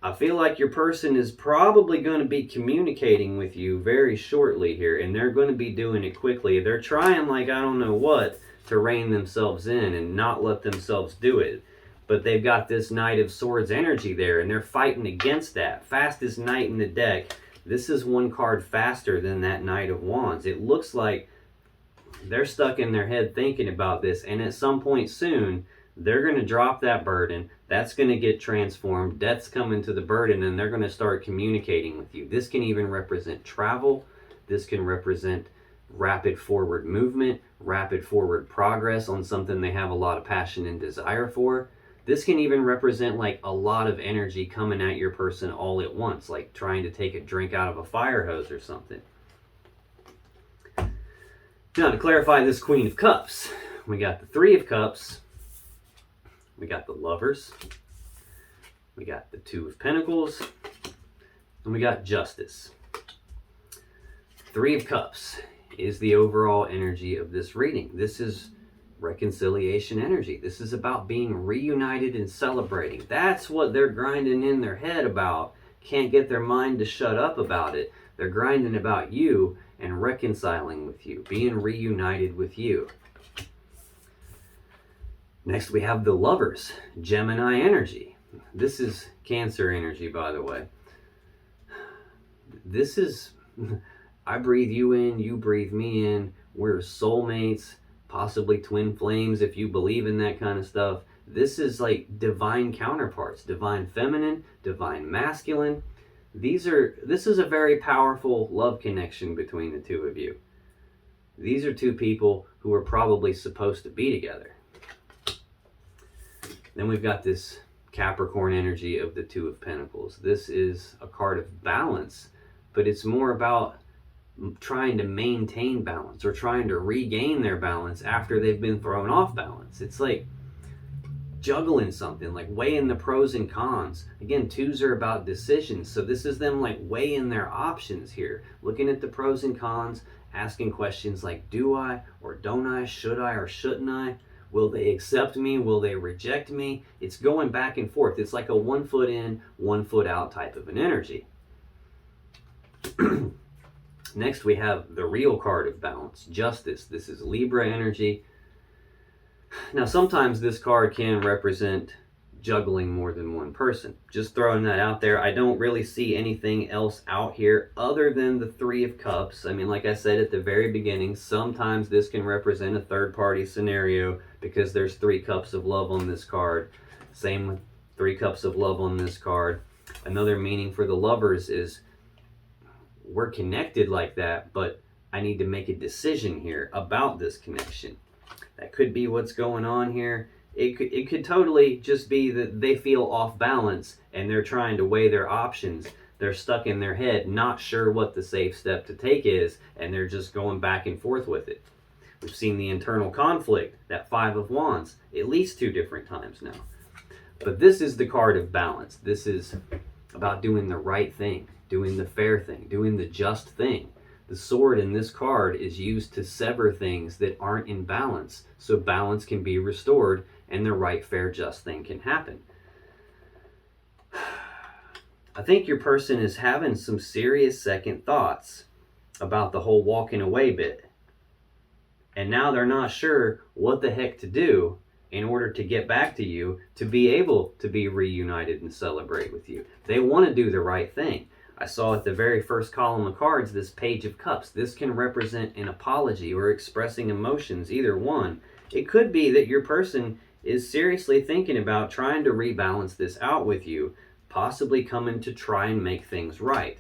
I feel like your person is probably going to be communicating with you very shortly here, and they're going to be doing it quickly. They're trying like I don't know what to rein themselves in and not let themselves do it. But they've got this Knight of Swords energy there, and they're fighting against that. Fastest knight in the deck. This is one card faster than that Knight of Wands. It looks like they're stuck in their head thinking about this, and at some point soon, they're going to drop that burden. That's going to get transformed. Death's coming to the burden, and they're going to start communicating with you. This can even represent travel. This can represent rapid forward movement, rapid forward progress on something they have a lot of passion and desire for. This can even represent like a lot of energy coming at your person all at once, like trying to take a drink out of a fire hose or something. Now, to clarify this Queen of Cups, we got the Three of Cups, we got the Lovers, we got the Two of Pentacles, and we got Justice. Three of Cups is the overall energy of this reading. This is reconciliation energy. This is about being reunited and celebrating. That's what they're grinding in their head about. Can't get their mind to shut up about it. They're grinding about you and reconciling with you, being reunited with you. Next, we have the Lovers, Gemini energy. This is Cancer energy, by the way. This is, I breathe you in, you breathe me in. We're soulmates, possibly twin flames if you believe in that kind of stuff. This is like divine counterparts, divine feminine, divine masculine. This is a very powerful love connection between the two of you. These are two people who are probably supposed to be together. Then we've got this Capricorn energy of the Two of Pentacles. This is a card of balance, but it's more about trying to maintain balance or trying to regain their balance after they've been thrown off balance. It's like juggling something, like weighing the pros and cons. Again, twos are about decisions, so this is them like weighing their options here, looking at the pros and cons, asking questions like, do I or don't I, should I or shouldn't I, will they accept me, will they reject me? It's going back and forth. It's like a 1 foot in, 1 foot out type of an energy. Next, we have the real card of balance, Justice. This is Libra energy. Now, sometimes this card can represent juggling more than one person. Just throwing that out there. I don't really see anything else out here other than the Three of Cups. I mean, like I said at the very beginning, sometimes this can represent a third-party scenario because there's 3 cups of love on this card. Same with 3 cups of love on this card. Another meaning for the Lovers is we're connected like that, but I need to make a decision here about this connection. That could be what's going on here. It could totally just be that they feel off balance and they're trying to weigh their options. They're stuck in their head, not sure what the safe step to take is, and they're just going back and forth with it. We've seen the internal conflict, that Five of Wands, at least 2 different times now. But this is the card of balance. This is about doing the right thing, doing the fair thing, doing the just thing. The sword in this card is used to sever things that aren't in balance, so balance can be restored and the right, fair, just thing can happen. I think your person is having some serious second thoughts about the whole walking away bit. And now they're not sure what the heck to do in order to get back to you, to be able to be reunited and celebrate with you. They want to do the right thing. I saw at the very first column of cards this Page of Cups. This can represent an apology or expressing emotions, either one. It could be that your person is seriously thinking about trying to rebalance this out with you, possibly coming to try and make things right.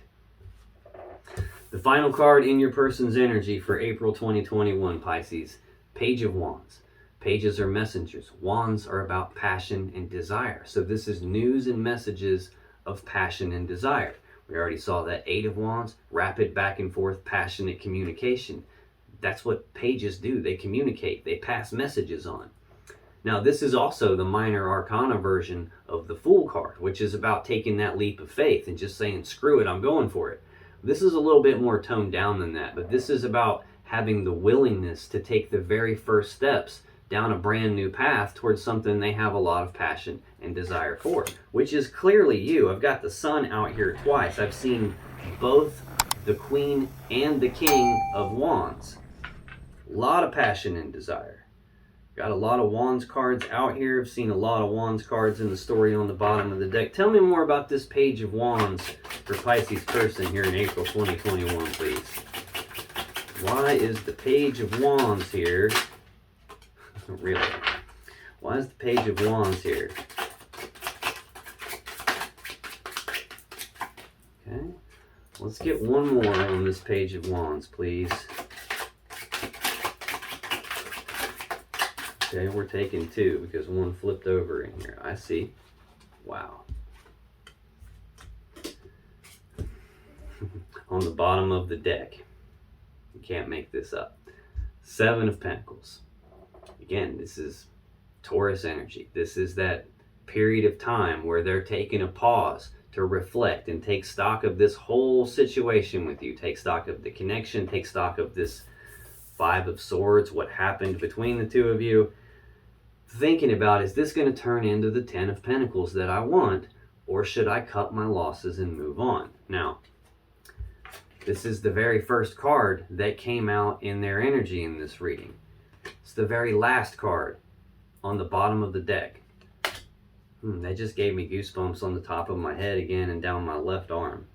The final card in your person's energy for April 2021, Pisces, Page of Wands. Pages are messengers. Wands are about passion and desire. So this is news and messages of passion and desire. We already saw that 8 of Wands, rapid back and forth, passionate communication. That's what pages do. They communicate. They pass messages on. Now, this is also the minor arcana version of the Fool card, which is about taking that leap of faith and just saying, screw it, I'm going for it. This is a little bit more toned down than that, but this is about having the willingness to take the very first steps down a brand new path towards something they have a lot of passion and desire for, which is clearly you. I've got the Sun out here twice. I've seen both the Queen and the King of Wands. A lot of passion and desire. Got a lot of Wands cards out here. I've seen a lot of Wands cards in the story on the bottom of the deck. Tell me more about this Page of Wands for Pisces person here in April 2021, please. Why is the Page of Wands here? Really? Why is the Page of Wands here? Okay. Let's get one more on this Page of Wands, please. Okay, we're taking two because one flipped over in here. I see. Wow. On the bottom of the deck. You can't make this up. 7 of Pentacles. Again, this is Taurus energy. This is that period of time where they're taking a pause to reflect and take stock of this whole situation with you. Take stock of the connection. Take stock of this 5 of Swords, what happened between the two of you. Thinking about, is this going to turn into the 10 of Pentacles that I want, or should I cut my losses and move on? Now, this is the very first card that came out in their energy in this reading. It's the very last card on the bottom of the deck. That just gave me goosebumps on the top of my head again and down my left arm.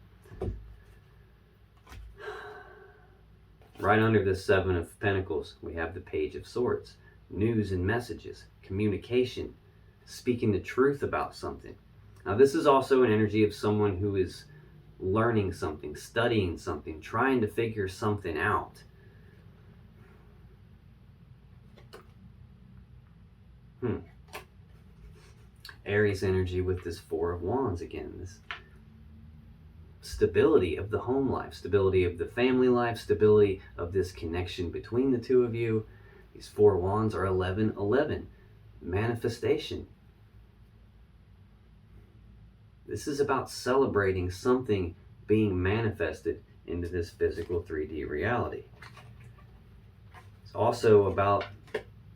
Right under this 7 of Pentacles, we have the Page of Swords. News and messages, communication, speaking the truth about something. Now, this is also an energy of someone who is learning something, studying something, trying to figure something out. Aries energy with this 4 of Wands again. This stability of the home life, stability of the family life, stability of this connection between the two of you. These 4 Wands are 11-11. Manifestation. This is about celebrating something being manifested into this physical 3D reality. It's also about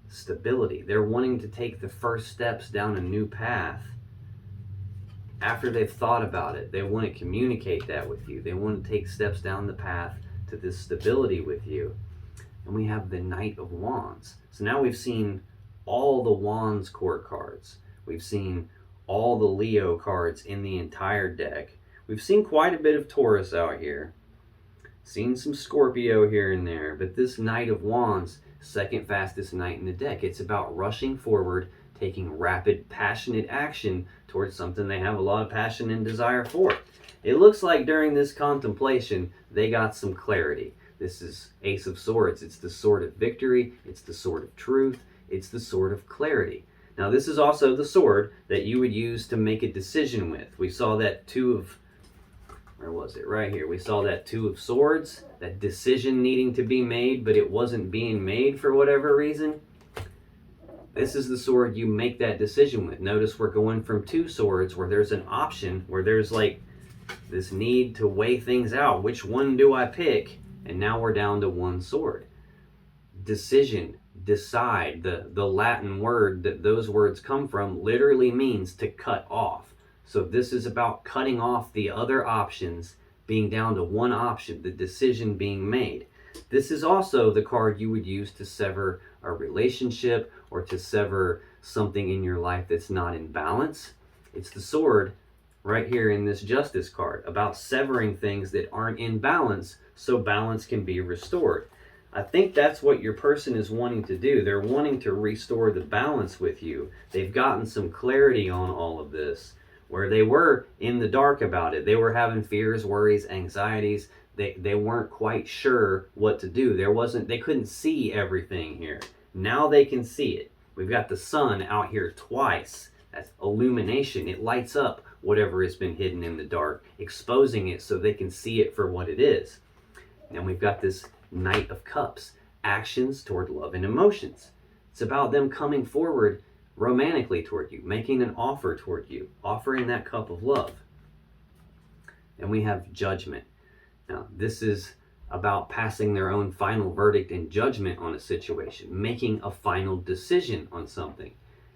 stability. They're wanting to take the first steps down a new path. After they've thought about it, they want to communicate that with you. They want to take steps down the path to this stability with you. And we have the Knight of Wands. So now we've seen all the Wands court cards. We've seen all the Leo cards in the entire deck. We've seen quite a bit of Taurus out here. Seen some Scorpio here and there. But this Knight of Wands, second fastest knight in the deck. It's about rushing forward, taking rapid, passionate action towards something they have a lot of passion and desire for. It looks like during this contemplation, they got some clarity. This is Ace of Swords. It's the sword of victory. It's the sword of truth. It's the sword of clarity. Now, this is also the sword that you would use to make a decision with. We saw that where was it? Right here. We saw that 2 of Swords, that decision needing to be made, but it wasn't being made for whatever reason. This is the sword you make that decision with. Notice we're going from 2 swords where there's an option, where there's like this need to weigh things out. Which one do I pick? And now we're down to 1 sword. Decision, decide, the Latin word that those words come from literally means to cut off. So this is about cutting off the other options, being down to 1 option, the decision being made. This is also the card you would use to sever a relationship or to sever something in your life that's not in balance. It's the sword right here in this Justice card, about severing things that aren't in balance so balance can be restored. I think that's what your person is wanting to do. They're wanting to restore the balance with you. They've gotten some clarity on all of this, where they were in the dark about it. They were having fears, worries, anxieties. They weren't quite sure what to do. They couldn't see everything here. Now they can see it. We've got the sun out here twice. That's illumination. It lights up whatever has been hidden in the dark, exposing it so they can see it for what it is. And we've got this Knight of Cups, actions toward love and emotions. It's about them coming forward romantically toward you, making an offer toward you, offering that cup of love. And we have Judgment. Now, this is about passing their own final verdict and judgment on a situation, making a final decision on something.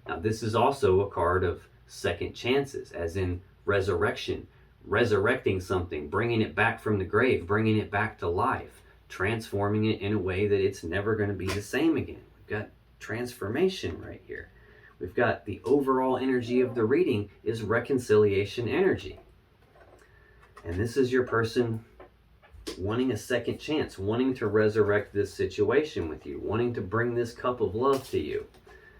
Now, this is also a card of second chances, as in resurrection, resurrecting something, bringing it back from the grave, bringing it back to life, transforming it in a way that it's never going to be the same again. We've got transformation right here. We've got the overall energy of the reading is reconciliation energy. And this is your person wanting a second chance, wanting to resurrect this situation with you, wanting to bring this cup of love to you.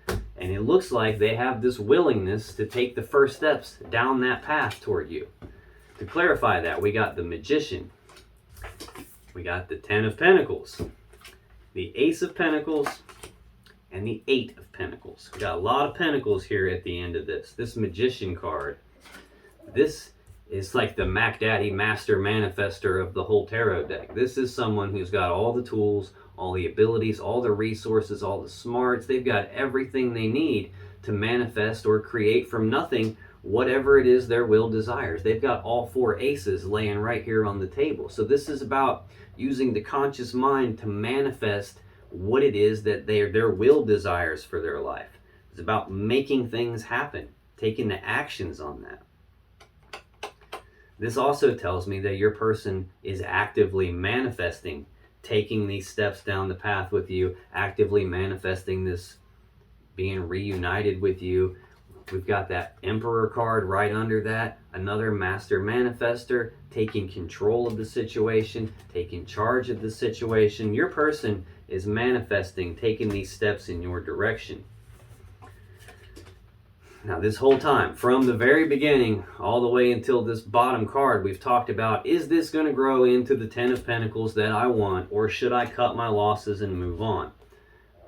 And it looks like they have this willingness to take the first steps down that path toward you. To clarify that, we got the Magician, we got the Ten of Pentacles, the Ace of Pentacles, and the Eight of Pentacles. We got a lot of pentacles here at the end of this. This Magician card, this is like the Mac Daddy Master Manifester of the whole tarot deck. This is someone who's got all the tools, all the abilities, all the resources, all the smarts. They've got everything they need to manifest or create from nothing whatever it is their will desires. They've got all four aces laying right here on the table. So this is about using the conscious mind to manifest what it is that their will desires for their life. It's about making things happen, taking the actions on that. This also tells me that your person is actively manifesting, taking these steps down the path with you, actively manifesting this being reunited with you. We've got that Emperor card right under that, another Master Manifester, taking control of the situation, taking charge of the situation. Your person is manifesting, taking these steps in your direction. Now this whole time, from the very beginning all the way until this bottom card, we've talked about, is this going to grow into the Ten of Pentacles that I want, or should I cut my losses and move on?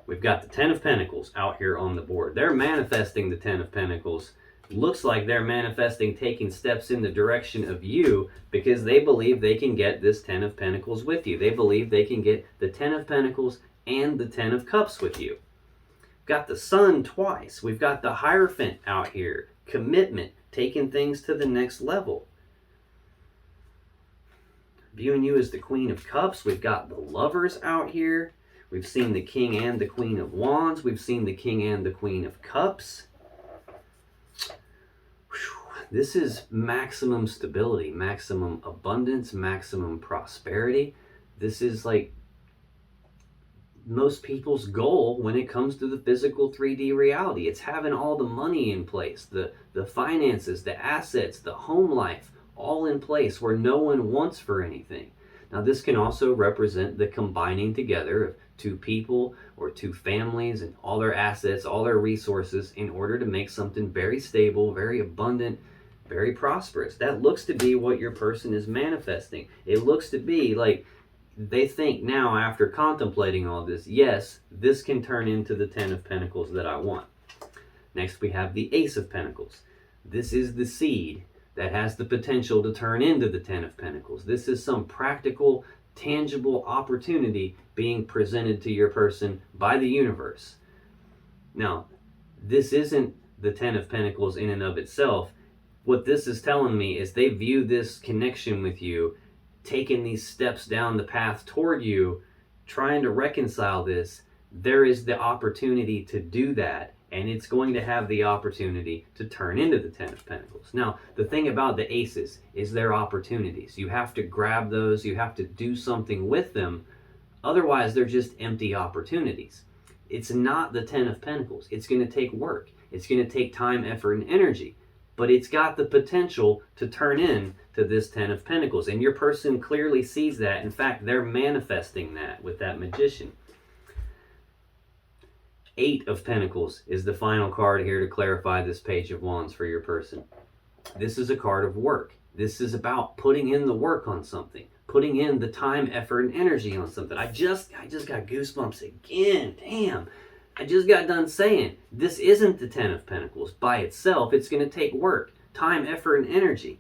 We've got the Ten of Pentacles out here on the board. They're manifesting the Ten of Pentacles. Looks like they're manifesting taking steps in the direction of you because they believe they can get this Ten of Pentacles with you. They believe they can get the Ten of Pentacles and the Ten of Cups with you. Got the Sun twice. We've got the Hierophant out here. Commitment, taking things to the next level. Viewing you as the Queen of Cups. We've got the Lovers out here. We've seen the King and the Queen of Wands. We've seen the King and the Queen of Cups. This is maximum stability, maximum abundance, maximum prosperity. This is like most people's goal when it comes to the physical 3D reality. It's having all the money in place, the finances, the assets, the home life, all in place where no one wants for anything. Now this can also represent the combining together of two people or two families and all their assets, all their resources in order to make something very stable, very abundant, very prosperous. That looks to be what your person is manifesting. It looks to be like they think now, after contemplating all this, yes, this can turn into the Ten of Pentacles that I want. Next we have the Ace of Pentacles. This is the seed that has the potential to turn into the Ten of Pentacles. This is some practical, tangible opportunity being presented to your person by the universe. Now, this isn't the Ten of Pentacles in and of itself. What this is telling me is they view this connection with you, taking these steps down the path toward you, trying to reconcile this. There is the opportunity to do that, and it's going to have the opportunity to turn into the Ten of Pentacles. Now, the thing about the aces is they're opportunities. You have to grab those, you have to do something with them, otherwise they're just empty opportunities. It's not the Ten of Pentacles. It's going to take work. It's going to take time, effort, and energy. But it's got the potential to turn in to this Ten of Pentacles. And your person clearly sees that. In fact, they're manifesting that with that Magician. Eight of Pentacles is the final card here to clarify this Page of Wands for your person. This is a card of work. This is about putting in the work on something. Putting in the time, effort, and energy on something. I just got goosebumps again. Damn. I just got done saying, this isn't the Ten of Pentacles by itself. It's going to take work, time, effort, and energy.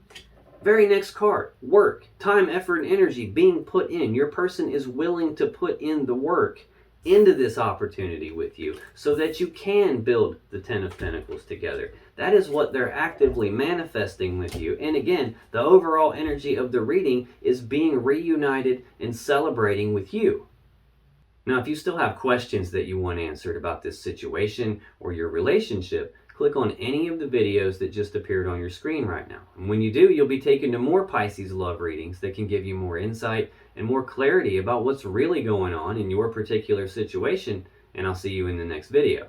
Very next card, work, time, effort, and energy being put in. Your person is willing to put in the work into this opportunity with you so that you can build the Ten of Pentacles together. That is what they're actively manifesting with you. And again, the overall energy of the reading is being reunited and celebrating with you. Now, if you still have questions that you want answered about this situation or your relationship, click on any of the videos that just appeared on your screen right now. And when you do, you'll be taken to more Pisces love readings that can give you more insight and more clarity about what's really going on in your particular situation and I'll see you in the next video.